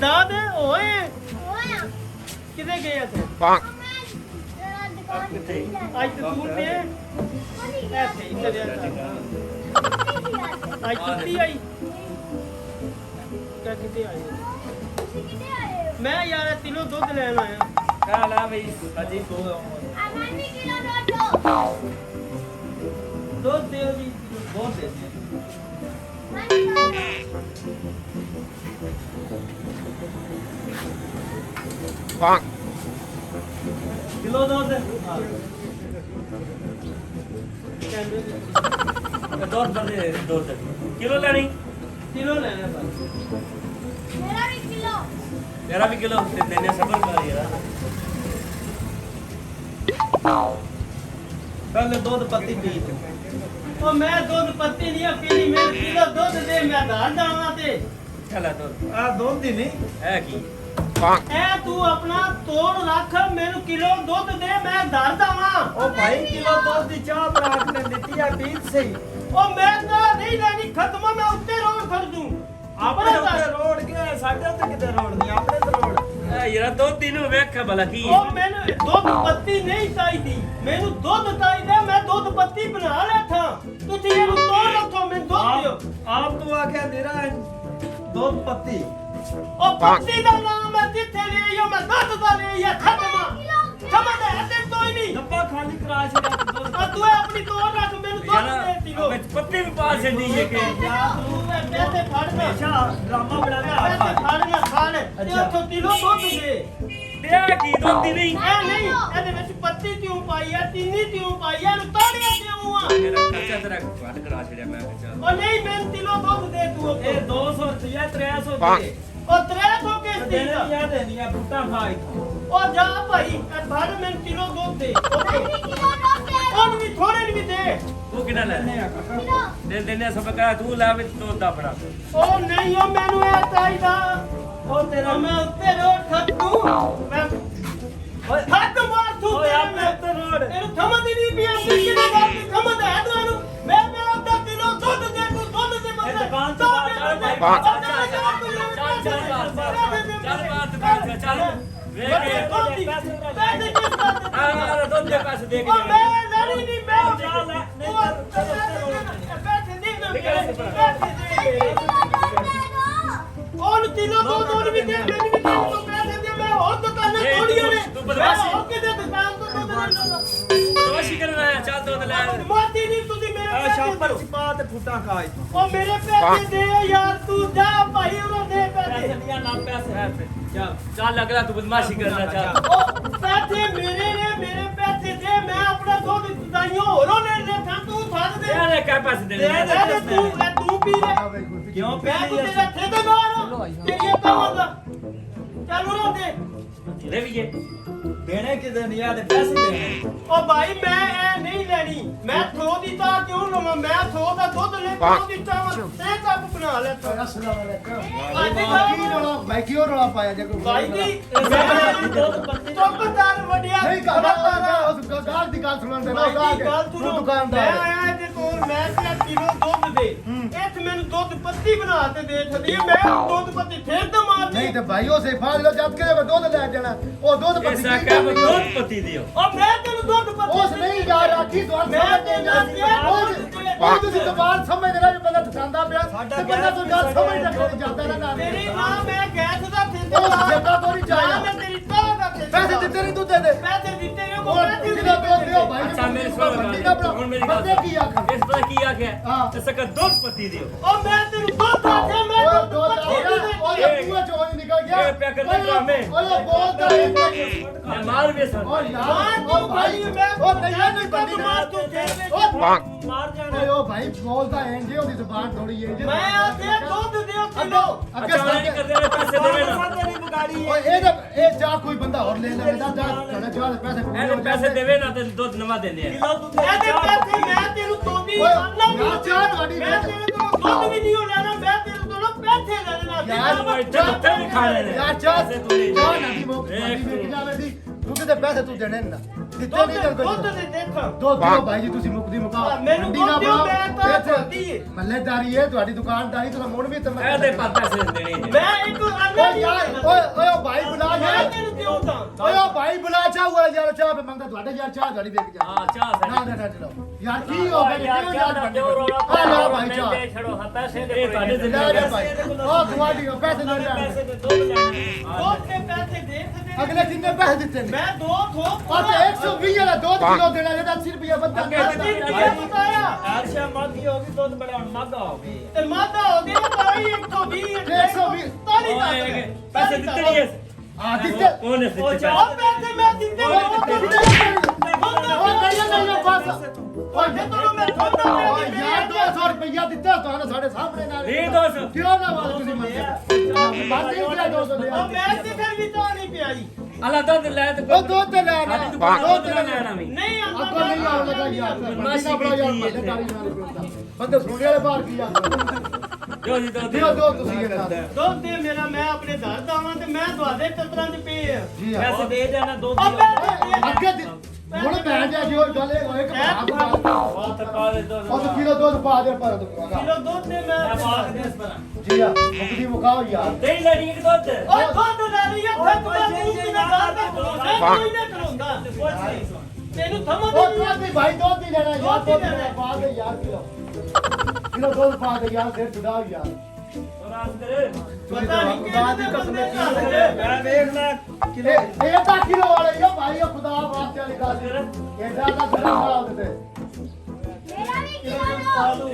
ਆਜ਼ਾਦ ਓਏ ਕਿਤੇ ਗਏ ਤੇ ਕਿੱਥੇ ਅੱਜ ਤੇ ਦੂਰ ਤੇ ਐਥੇ ਇੱਥੇ ਅੱਜ ਛੁੱਟੀ ਆਈ ਕਿੱਥੇ ਆਏ ਮੈਂ ਯਾਰ ਤਿਲੋ ਦੁੱਧ ਲੈਣ ਆਇਆ ਕਾ ਲਾ ਬਈ ਅਜੀ ਕੋ ਦੁੱਧ ਦਿਓ ਜੀ ਬਹੁਤ ਦੇ ਕਿਲੋ ਦੁੱਧ ਦੁੱਧ ਕਿਲੋ ਲੈਣੀ ਕਿਲੋ ਲੈਣਾ ਬਸ ਮੇਰਾ ਵੀ ਕਿਲੋ ਤੇ ਦੇਨੇ ਸਬਰ ਕਰ ਯਾਰ ਪਹਿਲੇ ਦੁੱਧ ਪੱਤੀ ਪੀ ਉਹ ਮੈਂ ਦੁੱਧ ਪੱਤੀ ਨਹੀਂ ਪੀਣੀ ਮੈਂ ਕਿਲੋ ਦੁੱਧ ਦੇ ਮੈਂ ਧਾਰ ਦਾਵਾਂ ਤੇ ਚਲਾ ਦੁੱਧ ਆ ਦੁੱਧ ਦੀ ਨਹੀਂ ਹੈ ਕੀ ਇਹ ਤੂੰ ਆਪਣਾ ਤੋੜ ਰੱਖ ਮੈਨੂੰ ਕਿਲੋ ਦੁੱਧ ਦੇ ਮੈਂ ਧਾਰ ਦਾਵਾਂ ਉਹ ਭਾਈ ਕਿਲੋ ਦੁੱਧ ਦੀ ਚਾਹ ਬਣਾ ਕੇ ਦਿੱਤੀ ਆ ਪੀਤ ਸਹੀ ਉਹ ਮੈਂ ਤਾਂ ਨਹੀਂ ਲੈਣੀ ਖਤਮ ਮੈਂ ਉੱਤੇ ਰੋੜ ਫੜ ਦੂੰ ਆਪਣੇ ਉੱਤੇ ਰੋੜ ਗਿਆ ਸਾਡੇ ਉੱਤੇ ਕਿਤੇ ਰੋੜ ਨਹੀਂ ਆਪਣੇ ਤੇ ਰੋੜ ਯਾਰ ਦੁੱਧ ਨੂੰ ਵੇਖ ਭਲਾ ਕੀ ਉਹ ਮੈਨੂੰ ਦੁੱਧ ਪੱਤੀ ਨਹੀਂ ਚਾਹੀਦੀ ਮੈਨੂੰ ਦੁੱਧ ਚਾਹੀਦਾ ਮੈਂ ਦੁੱਧ ਪੱਤੀ ਬਣਾ ਲਿਆ ਥਾਂ ਤੁਸੀਂ ਇਹਨੂੰ ਤੋੜ ਰੱਖੋ ਮੈਨੂੰ ਦੁੱਧ ਦਿਓ ਆਪ ਤੂੰ ਆਖਿਆ ਤੇਰਾ ਦੁੱਧ ਪੱਤੀ ਉਹ ਪੱਤੀ ਦਾ ਨਾਮ ਹੈ ਜਿੱਥੇ ਲਈ ਉਹ ਮੈਂ ਦੁੱਧ ਦਾ ਲਈ ਆ ਖਤਮਾ ਸਮਝ ਹੈ ਤੇ ਕੋਈ ਨਹੀਂ ਡੱਬਾ ਖਾਲੀ ਕਰਾ ਛੱਡਾ ਦੁੱਧ ਆ ਤੂੰ ਆਪਣੀ ਤੋੜ ਰੱਖ ਮੈਨੂੰ ਦੁੱਧ ਦੇ ਦਿਓ ਵਿੱਚ ਪੱਤੀ ਵੀ ਪਾ ਛੱਡੀ ਹੈ ਕਿ ਯਾਰ ਤੂੰ ਇਹ ਪੈਸੇ ਫੜਨਾ ਅੱਛਾ ਡਰਾਮਾ ਬਣਾ ਪੈਸੇ ਲਿਆ ਫੜਨਾ ਖਾਣ ਤੇ ਅੱਛਾ। ਉੱਥੋਂ ਕਿਲੋ ਦੁੱਧ ਦੇ ਤੇ ਕੀ ਦੁੱਧ ਦੀ ਨਹੀਂ ਇਹ ਨਹੀਂ ਇਹਦੇ ਵਿੱਚ ਪੱਤੀ ਕਿਉਂ ਪਾਈ ਆ ਚੀਨੀ ਕਿਉਂ ਪਾਈ ਆ ਇਹਨੂੰ ਤਾੜੀਆਂ ਕਿਉਂ ਆ ਮੇਰਾ ਖਰਚਾ ਤੇਰਾ ਵੱਧ ਕਰਾ ਛੜਿਆ ਮੈਂ ਕਿਹਾ ਉਹ ਨਹੀਂ ਮੈਂ ਕਿਲੋ ਦੁੱਧ ਦੇ ਤੂੰ ਇਹ 200 ਰੁਪਇਆ 300 ਦੇ ਉਹ 300 ਕਿਸ ਦੀ ਦੇਣੇ ਦਾ ਨਹੀਂ ਆ ਦੇਣੀ ਆ ਬੂਟਾ ਖਾਈ ਉਹ ਜਾ ਭਾਈ ਇਹ ਫੜ ਮੈਂ ਕਿਲੋ ਦੁੱਧ ਦੇ ਉਹਨੂੰ ਵੀ ਥੋੜੇ ਨੂੰ ਵੀ ਦੇ ਤੂੰ ਕਿਹੜਾ ਲੈ ਦੇਣੇ ਆ ਕਾਕਾ ਦੇ ਦੇਨੇ ਸਭ ਕਹਾ ਤੂੰ ਲੈ ਵਿੱਚ ਦੁੱਧ ਆਪਣਾ ਉਹ ਨਹੀਂ ਉਹ ਮੈਨੂੰ ਇਹ ਚਾਹੀਦਾ ਉਹ ਤੇਰਾ ਮੈਂ ਉੱਤੇ ਰੋੜ ਖੱਟੂ ਮੈਂ ਓਏ ਹੱਥ ਮਾਰ ਤੂੰ ਓਏ ਆਪਣੇ ਉੱਤੇ ਰੋੜ ਇਹਨੂੰ ਸਮਝ ਹੀ ਨਹੀਂ ਪਿਆ ਕਿਹਨੇ ਗੱਲ ਦੀ ਸਮਝ ਹੈ ਤੁਹਾਨੂੰ ਮੈਂ ਮੇਰਾ ਅੱਧਾ ਕਿਲੋ ਦੁੱਧ ਦੇ ਤੂੰ ਦੁੱਧ ਦੇ ਇਹ ਦੁਕਾਨ ਤੋਂ ਚੱਲ ਵੇਖ ਪੈਸੇ ਕਿਸ ਆ ਦੁੱਧ ਦੇ ਪੈਸੇ ਦੇ ਕੇ ਉਹ ਮੈਂ ਲੜੀ ਨਹੀਂ ਮੈਂ ਚੱਲ ਲੈ, ਨਹੀਂ ਪੈਸੇ ਦੇ ਉਹਨੂੰ ਕਿਲੋ ਦੁੱਧ ਉਹਨੂੰ ਵੀ ਦੇ ਮੈਨੂੰ ਵੀ ਦੇ ਤੂੰ ਪੈਸੇ ਦੇ ਮੈਂ ਹੋਰ ਦੁਕਾਨਾਂ ਥੋੜੀਆਂ ਨੇ ਤੂੰ ਬਦਮਾਸ਼ੀ ਮੈਂ ਹੋਰ ਕਿਤੇ ਦੁਕਾਨ ਤੋਂ ਦੁੱਧ ਲੈਣਾ ਕੋਸ਼ਿਸ਼ ਕਰਨਾ ਚੱਲ ਦੁੱਧ ਲੈ ਮਾਤੀ ਨਹੀਂ ਤੁਸੀਂ ਮੇਰੇ ਆ ਪੈਸੇ ਸ਼ਾਪਰ ਦਿਓ। ਚਪਾ ਤੇ ਫੁੱਟਾ ਖਾਈ ਉਹ ਮੇਰੇ ਪੈਸੇ ਦੇ ਯਾਰ ਤੂੰ ਜਾ ਭਾਈ ਉਹਨਾਂ ਦੇ ਪੈਸੇ ਪੈਸੇ ਦੀਆਂ ਨਾ ਪੈਸੇ ਹੈ ਚੱਲ ਚੱਲ ਅਗਲਾ ਤੂੰ ਬਦਮਾਸ਼ੀ ਕਰਨਾ ਚੱਲ ਉਹ ਪੈਸੇ ਮੇਰੇ ਨੇ ਮੇਰੇ ਪੈਸੇ ਦੇ ਮੈਂ ਆਪਣਾ ਦੁੱਧ ਦਾਈਓ ਹੋਰੋਂ ਲੈ ਲੈ ਥਾਂ ਤੂੰ ਫੜ ਦੇ ਇਹਨੇ ਕਹਿ ਪੈਸੇ ਦੇਣੇ ਇਹ ਤੂੰ ਪੀ ਲੈ ਕਿਉਂ ਮੈਂ ਪੀ ਤੂੰ ਲਈ ਤੇਰਾ ਠੇਕੇਦਾਰ ਤੇਰੀ ਕਮਾਂਗਾ ਚੱਲ ਉਹਨਾਂ ਦੇ ਲੈ ਵੀ ਜੇ ਦੇਣੇ ਕਿਤੇ ਨਹੀਂ ਆ ਤੇ ਪੈਸੇ ਦੇਣੇ ਉਹ ਭਾਈ ਮੈਂ ਇਹ ਨਹੀਂ ਲੈਣੀ ਮੈਂ ਥੋ ਦੀ ਤਾਂ ਕਿਉਂ ਲਵਾਂ ਮੈਂ ਥੋ ਦਾ ਦੁੱਧ ਲੈ ਥੋ ਦੀ ਚਾਹ ਤੇ ਕੱਪ ਬਣਾ ਲੈ ਤਾ अस्सलाम वालेकुम ਭਾਈ की रोला भाई क्यों रोला पाया जब ਭਾਈ ਜੀ ਮੈਂ ਦੁੱਧ ਪੱਤੀ ਚੌਕਦਾਰ ਵਡਿਆ नहीं कहा उस गाल दी गाल सुनन दे ਭਾਈ ਜੀ ਗੱਲ ਸੁਣੋ ਮੈਂ दुकानदार ਆਇਆ ਇਹਦੇ ਕੋਲ ਮੈਂ ਕਿਹਾ ਕਿਲੋ ਦੁੱਧ ਦੇ ਇੱਥੇ ਮੈਨੂੰ ਦੁੱਧ ਪੱਤੀ ਬਣਾ ਕੇ ਦੇ ਛੱਡੀ ਮੈਂ ਦੁੱਧ ਪੱਤੀ ਫੇਰ ਤਾਂ ਮਾਰ नहीं तो भाइयों से फाड़ लो जब के दूध ले जाना वो दूध पत्ती ਐਸਾ ਕਹਿ ਦੁੱਧ ਪੱਤੀ ਦਿਓ ਉਹ ਮੈਂ ਤੈਨੂੰ ਦੁੱਧ ਪੱਤੀ उस नहीं जा रहा की द्वार मैं ते जाती है। वो तुसी दुकान समझ रहा जो बंदा दुकानदार पे साडा बंदा तो गल समझ गैस रखने जाता ना ਤੇਰੀ ਮਾਂ ਮੈਂ ਗੈਸ ਦਾ ਉਹ ਠੇਕੇਦਾਰ ਠੇਕਾ ਤੋਂ ਨਹੀਂ ਜਾਏਗਾ। ਮੈਂ ਤੇਰੀ ਤਾਹ ਦਾ ਠੇਕੇਦਾਰ। पैसे देते नहीं दूध दे दे ਪੈਸੇ ਦਿੱਤੇ ਨੇ और किलो दूध दो भाई ਅੱਛਾ ਮੇਰੀ ਸੁਣ मंडी ना ਗੱਲ ਹੁਣ ਮੇਰੀ ਗੱਲ बंदे की आखर ਇਸ ਪਤਾ ਕੀ ਆਖਿਆ ਹਾਂ। ਇਸ ਕਾ ਦੁੱਧ ਪੱਤੀ ਦਿਓ ਉਹ ਮੈਂ ਤੈਨੂੰ ਦੁੱਧ ਆਖਿਆ ਮੈਂ ओए ਦੁੱਧ दो ਪੱਤੀ और ਦੇ ये पूरा चोरी निकल गया ये क्या करने ड्रामे? ओए बोलता है ਮੈਂ ਮਾਰ ਵੀ ਸਨ ओ यार ओ भाई ओ नहीं है नहीं बंदी ਮਾਰ ਤੂੰ ਫੇਰ ਵੇਖ। ओ ਮਾਰ ਜਾਣਾ ओ भाई बोलता है जी ओदी जुबान थोड़ी है ਮੈਂ ਆਖਿਆ ਦੁੱਧ ਦਿਓ ਕਿਲੋ ਅੱਛਾ ਨਹੀਂ ਕਰਦੇ ਨੇ ਪੈਸੇ ਦੇਵੇ ਨਾ ਸਾਡੇ ਨਹੀਂ ਵਿਗਾੜੀ ओ ए जा कोई बंदा और ले ले जा जा पैसे ਇਹਨੇ ਪੈਸੇ ਦੇਵੇ ਨਾ ਤੇ ਦੁੱਧ ਨਵਾਂ ਦਿੰਦੇ ਆ ਕਿਲੋ ਦੁੱਧ ਇਹਦੇ ਪੈਸੇ ਮੈਂ ਤੈਨੂੰ ਤੋਦੀ ਓਏ, ਖਾਣਾ ਵੀ ਯਾਰ ਚਾਹ ਤੁਹਾਡੀ ਮੈਂ ਤੇਰੇ ਕੋਲੋਂ ਦੁੱਧ ਵੀ ਨਹੀਂ ਲੈਣਾ ਮੈਂ ਤੇਰੇ ਕੋਲੋਂ ਪੈਸੇ ਲੈ ਲੈਣਾ यार ਮੈਂ ਇੱਥੇ ਉੱਥੇ ਵੀ ਖਾਣੇ ਨੇ यार चाह ਪੈਸੇ ਤੂੰ ਨਹੀਂ चाह ना दी देने। मोक एक दी जावे दी तू ते पैसे तू देने ना कितने ਦੁੱਧ नहीं दर ਦੁੱਧ ਦੇ ਦੇਖ दो दियो भाई जी तुसी मुकदी मुका ਮੈਨੂੰ ਦੁੱਧ ਦਿਓ ਮੈਂ ਤਾਂ ਖੋਦੀ मल्लेदारी है ਤੁਹਾਡੀ ਦੁਕਾਨਦਾਰੀ ਤੁਹਾਡਾ ਮੁੜ ਵੀ ਤੇ ਇਹਦੇ ਪਰ ਪੈਸੇ ਦੇਣੇ ਨੇ ਮੈਂ ਇੱਕ ਅੰਨਾ ਓ ਯਾਰ ਓ ਓਏ ਓਏ ਉਹ ਭਾਈ ਬੁਲਾ ਮੈਂ ਯਾਰ ਤੈਨੂੰ ਕਿਉਂ ਤਾਂ ਓਏ ਉਹ ਭਾਈ ਬੁਲਾ ਚਾਹ ਵਾਲਾ ਯਾਰ ਚਾਹ ਪੇ ਮੰਗਦਾ ਤੁਹਾਡੇ ਯਾਰ ਚਾਹ ਤੁਹਾਡੀ ਵੇਖ ਜਾ ਹਾਂ ਚਾਹ ਨਾ ਸਾਡੀ ਨਾ ਨਾ ਚਲੋ ਯਾਰ ਕੀ ਹੋ ਗਿਆ ਯਾਰ ਕਿਉਂ ਚਾਹ ਯਾਰ ਦਾ ਕਰਦੇ ਦਿਓ ਰੌਲਾ ਆ ਲੈ ਭਾਈ ਚਾਹ ਦੇ ਛੜੋ ਹਾਂ ਪੈਸੇ ਦੇ ਇਹ ਤੁਹਾਡੇ ਕੋਈ ਲੈ ਜਾ ਭਾਈ ਉਹ ਤੁਹਾਡੀ ਪੈਸੇ ਨਾ ਪੈਸੇ ਲੈ ਦੇ ਦੋ ਲੈਣੇ ਦੁੱਧ ਦੇ ਪੈਸੇ ਦੇ ਸਕਦੇ ਅਗਲੇ ਕਿੰਨੇ ਪੈਸੇ ਦਿੱਤੇ ਨੇ ਮੈਂ 2 ਥੋਕ ਉਹ ਤੇ 120 ਵਾਲਾ 2 ਕਿਲੋ ਦੇਣਾ ਜਿਹੜਾ 80 ਰੁਪਏ ਬੰਦਾ ਅੱਗੇ ਰੁਪਏ ਬਤਾਇਆ ਆਰਸ਼ਾ ਮਾਗੀ ਹੋ ਗਈ ਦੁੱਧ ਬੜਾ ਹੁਣ ਮਾਗਾ ਹੋ ਗਈ ਤੇ ਮਾਦਾ ਹੋ ਗਈ ਭਾਈ 120 120 ਤਾਲੀ ਓਏ ਪੈਸੇ ਦਿੱਤੇ ਨਹੀਂ ਇਸ ਆ ਦਿੱਤੇ ਕੌਣ ਨੇ ਉਹ ਦਿੱਤੇ ਚਾਹ ਉਹ ਪੈਸੇ ਮੈਂ ਦਿੱਤੇ ਉਹ ਨਹੀਂ ਬਸ ਉਹ ਜੇ ਤੁਹਾਨੂੰ ਮੈਂ ਥੋੜਾ ਓ ਯਾਰ 200 ਰੁਪਇਆ ਦਿੱਤਾ ਤੁਹਾਨੂੰ ਸਾਡੇ ਸਾਹਮਣੇ ਨਾਲ ਇਹ 200 ਕਿਉਂ ਨਾ ਵਾਲ ਤੁਸੀਂ ਮੰਨਦੇ ਬਸ ਇਹ ਕਿਹੜਾ 200 ਉਹ ਲਿਆ ਮੈਂ ਤੇ ਫਿਰ ਵੀ ਤਾਂ ਨਹੀਂ ਪਿਆਈ ਅਲਾ ਦੁੱਧ ਲੈ ਤੇ ਉਹ ਦੋ ਤੇ ਲੈ ਸਾਡੀ ਦੁਕਾਨ ਦੋ ਦੁੱਧ ਤੇ ਨਾ ਲੈ ਲੈਣਾ ਵੀ ਨਹੀਂ ਆਂਦਾ ਅੱਗੋਂ ਨਹੀਂ ਆਉਣ ਲੱਗਾ ਯਾਰ ਬੰਦਾ ਬੜਾ ਯਾਰ ਮੱਲੇ ਤਾਰੀ ਨਾਲ ਪਿਉਂਦਾ ਬੰਦੇ ਸੁਣਨੇ ਵਾਲੇ ਬਾਹਰ ਕੀ ਆ ਜੋ ਜੀ ਦੁੱਧ ਦਿਓ ਦੋ ਤੁਸੀਂ ਇਹ ਦੱਸਦੇ ਦੁੱਧ ਦੇ ਮੇਰਾ ਮੈਂ ਆਪਣੇ ਘਰ ਦਾਵਾਂ ਤੇ ਮੈਂ ਤੁਹਾਡੇ ਚੱਤਰਾਂ 'ਚ ਪਏ ਆ ਜੀ ਆ ਪੈਸੇ ਦੇ ਜਾਣਾ ਦੁੱਧ ਉਹ ਦੀ ਪੈਸੇ ਅੱਗੇ ਹੁਣ ਮੈਂ ਜਾ ਜੋ ਗੱਲ ਇਹ ਹੋਏ ਕਿ ਬਹੁਤ ਪਾ ਦੇ ਦੁੱਧ ਉਹ ਕਿਲੋ ਦੁੱਧ ਪਾ ਦੇ ਪਰ ਤੂੰ ਕਿਲੋ ਦੁੱਧ ਦੇ ਮੈਂ ਮੈਂ ਬਾਗ ਦੇ ਇਸ ਪਰ ਜੀ ਆ ਮੁਕਦੀ ਮੁਕਾਓ ਯਾਰ ਨਹੀਂ ਲੈਣੀ ਕਿ ਦੁੱਧ ਓਏ ਦੁੱਧ ਲੈ ਲਈ ਇੱਥੇ ਤੂੰ ਮੂੰਹ ਕਿਵੇਂ ਗੱਲ ਤੇ ਖਲੋਂਦਾ ਕੋਈ ਨਾ ਖਲੋਂਦਾ ਤੈਨੂੰ ਥਮਾ ਉਹ ਦੇ ਦੁੱਧ ਹੀ ਭਾਈ ਦੁੱਧ ਹੀ ਲੈਣਾ ਯਾਰ ਦੁੱਧ ਲੈਣਾ ਪਾ ਦੇ ਯਾਰ ਕਿਲੋ ਦੁੱਧ ਪਾ ਦੇ ਯਾਰ ਫਿਰ ਛੁਡਾਓ ਯਾਰ ਰਾਤ ਕਰੇ ਪਤਾ ਨਹੀਂ ਖੁਦਾ ਦੀ ਕਸਮ ਕਿਹਦੇ ਕੀ ਬੰਦੇ ਹੈ। ਮੈਂ ਵੇਖਣਾ ਕਿਲੋ ਇਹ ਤਾਂ ਕਿਲੋ ਵਾਲੇ ਆ ਭਾਈ ਉਹ ਖੁਦਾ ਵਾਸਤੇ ਵਾਲੀ ਗੱਲ ਇਹਦਾ ਤਾਂ ਸਿਰਾ ਖਾ ਦਿੱਤੇ ਮੇਰਾ ਵੀ ਕਿਲੋ ਦੋ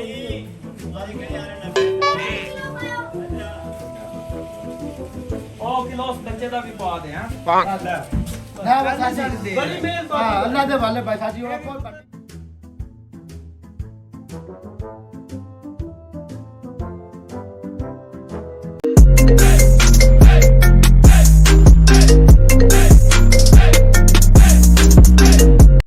ਉਹ ਕਿਲੋ ਉਸ ਬੱਚੇ ਦਾ ਵੀ ਪਾ ਦੇ ਹਾਂ ਨਾ ਬਸ ਸਾਜੀ ਬੜੀ ਮਿਹਰਬਾਨੀ ਹਾਂ ਅੱਲਾ ਦੇ ਵਾਲੇ ਭਾਈ ਸਾਜੀ ਉਹ ਕੋਈ